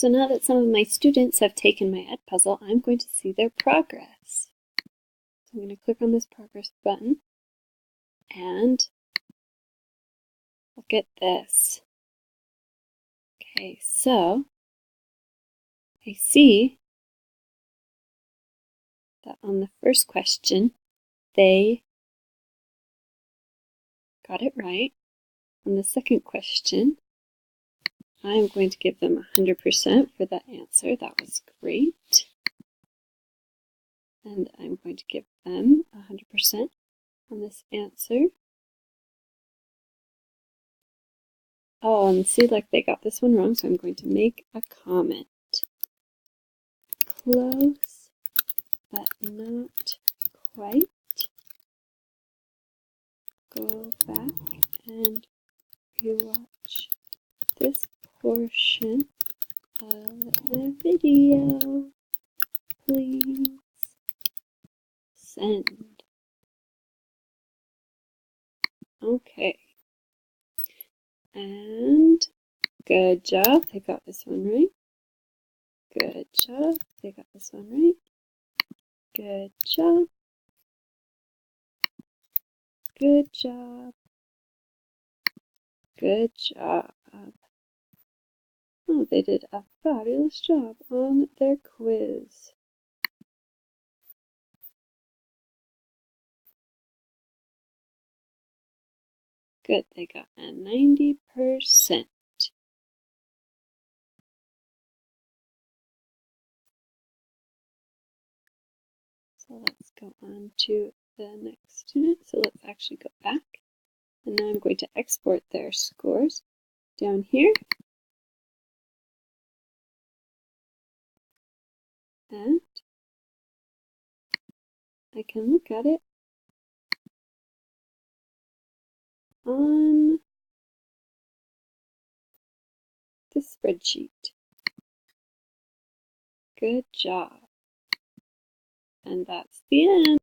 So now that some of my students have taken my Edpuzzle, I'm going to see their progress. So I'm going to click on this progress button and look at this. Okay, so I see that on the first question, they got it right. On the second question, I'm going to give them 100% for that answer. That was great. And I'm going to give them 100% on this answer. Oh, and see, like they got this one wrong, so I'm going to make a comment. Close, but not quite. Go back and rewatch this portion of the video. Please send. Okay. And good job. They got this one right. Good job. They got this one right. Good job. Good job. Good job. Oh, they did a fabulous job on their quiz. Good, they got a 90%. So let's go on to the next student. So let's actually go back. And now I'm going to export their scores down here. And I can look at it on the spreadsheet. Good job. And that's the end.